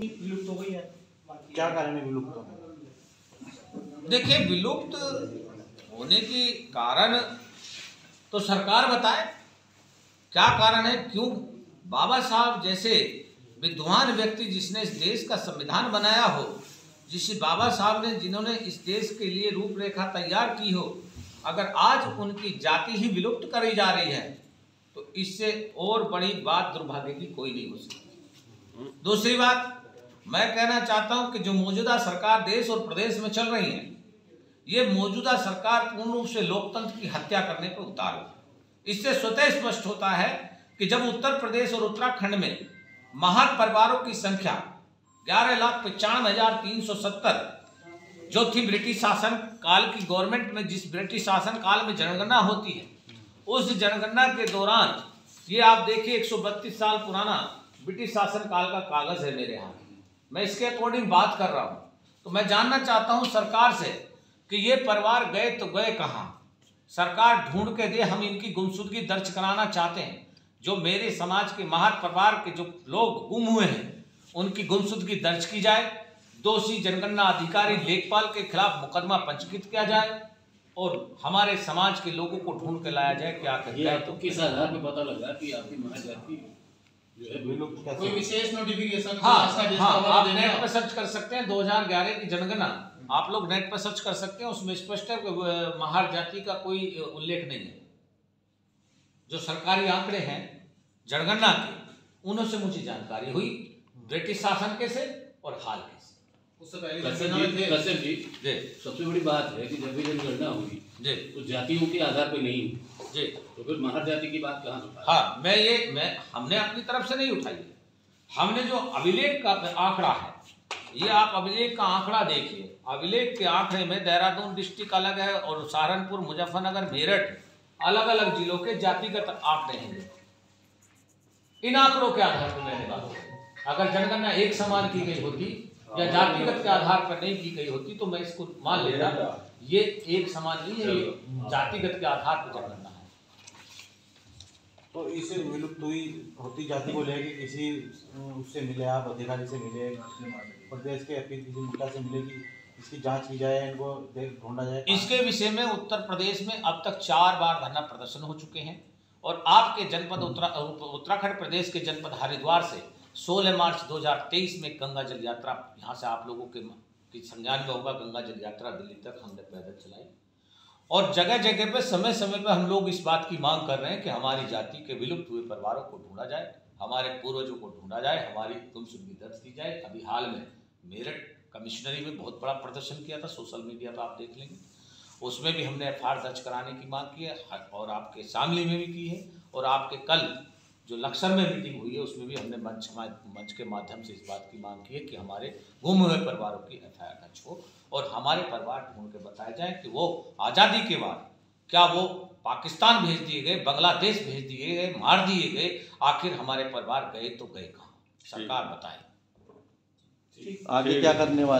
विलुप्त हो गई है। क्या कारण है विलुप्त होने? देखिए, विलुप्त होने के कारण तो सरकार बताए क्या कारण है। क्यों बाबा साहब जैसे विद्वान व्यक्ति जिसने इस देश का संविधान बनाया हो, जिस बाबा साहब ने जिन्होंने इस देश के लिए रूपरेखा तैयार की हो, अगर आज उनकी जाति ही विलुप्त करी जा रही है तो इससे और बड़ी बात दुर्भाग्य की कोई नहीं हो सकती। दूसरी बात मैं कहना चाहता हूं कि जो मौजूदा सरकार देश और प्रदेश में चल रही है, ये मौजूदा सरकार पूर्ण रूप से लोकतंत्र की हत्या करने पर उतार हो। इससे स्वतः स्पष्ट होता है कि जब उत्तर प्रदेश और उत्तराखंड में महार परिवारों की संख्या 11,95,370 जो थी ब्रिटिश शासन काल की गवर्नमेंट में, जिस ब्रिटिश शासन काल में जनगणना होती है, उस जनगणना के दौरान ये आप देखिए 132 साल पुराना ब्रिटिश शासन काल का कागज है मेरे हाथ में, मैं इसके अकॉर्डिंग बात कर रहा हूँ। तो मैं जानना चाहता हूँ सरकार से कि ये परिवार गए तो गए कहाँ, सरकार ढूंढ के दे, हम इनकी गुमशुदगी दर्ज कराना चाहते हैं। जो मेरे समाज के महार परिवार के जो लोग गुम हुए हैं उनकी गुमशुदगी दर्ज की जाए, दोषी जनगणना अधिकारी लेखपाल के खिलाफ मुकदमा पंजीकृत किया जाए और हमारे समाज के लोगों को ढूंढ के लाया जाए। क्या करता है तो किस आधार पर पता लगा कि आपकी महाजाति जो है विलुप्त? कोई विशेष नोटिफिकेशन? हाँ, आप नेट पर सर्च कर सकते हैं। 2011 की जनगणना आप लोग नेट पर सर्च कर सकते हैं, उसमें स्पष्ट है कि महार जाति का कोई उल्लेख नहीं है। जो सरकारी आंकड़े हैं जनगणना के, उनसे मुझे जानकारी हुई ब्रिटिश शासन के से और हाल के से। उससे पहले कश्यप जी, सबसे बड़ी बात है कि जब भी जनगणना हुई तो जातियों के आधार पर नहीं जी, तो फिर महार जाति की बात कहाँ से? हाँ, मैं हमने अपनी तरफ से नहीं उठाई, हमने जो अभिलेख का आंकड़ा है, ये आप अभिलेख का आंकड़ा देखिए। अभिलेख के आंकड़े में देहरादून डिस्ट्रिक्ट अलग है और सहारनपुर, मुजफ्फरनगर, मेरठ अलग अलग जिलों के जातिगत आंकड़े हैं। इन आंकड़ों के आधार पर मैंने बात की। अगर जनगणना एक समान की गई होती या जातिगत के आधार पर नहीं की गई होती तो मैं इसको मान लेता ये एक समान नहीं है, ये जातिगत के आधार पर जनगणना है। तो इसे विलुप्त हुई होती जाति को लेकर किसी उससे मिले, आप अधिकारी से मिले, प्रदेश के किसी मुद्दा से मिले कि इसकी जांच की जाए, इनको ढूंढा जाए? इसके विषय में उत्तर प्रदेश में अब तक 4 बार धरना प्रदर्शन हो चुके हैं और आपके जनपद उत्तराखंड प्रदेश के जनपद हरिद्वार से 16 मार्च 2023 में गंगा जल यात्रा, यहाँ से आप लोगों के संज्ञान में होगा, गंगा जल यात्रा दिल्ली तक हमने पैदल चलाई और जगह जगह पे समय समय पे हम लोग इस बात की मांग कर रहे हैं कि हमारी जाति के विलुप्त हुए परिवारों को ढूंढा जाए, हमारे पूर्वजों को ढूंढा जाए, हमारी गुमशुदगी दर्ज की जाए। अभी हाल में मेरठ कमिश्नरी में बहुत बड़ा प्रदर्शन किया था, सोशल मीडिया पर आप देख लेंगे, उसमें भी हमने FIR दर्ज कराने की मांग की है और आपके शामली में भी की है और आपके कल जो लक्सर में मीटिंग हुई है उसमें भी हमने मंच के माध्यम से इस बात की मांग की है कि हमारे गुम हुए परिवारों की FIR दर्ज हो और हमारे परिवार ढूंढ के बताया जाए कि वो आज़ादी के बाद क्या वो पाकिस्तान भेज दिए गए, बांग्लादेश भेज दिए गए, मार दिए गए, आखिर हमारे परिवार गए तो गए कहाँ, सरकार बताए। आगे क्या करने वाले?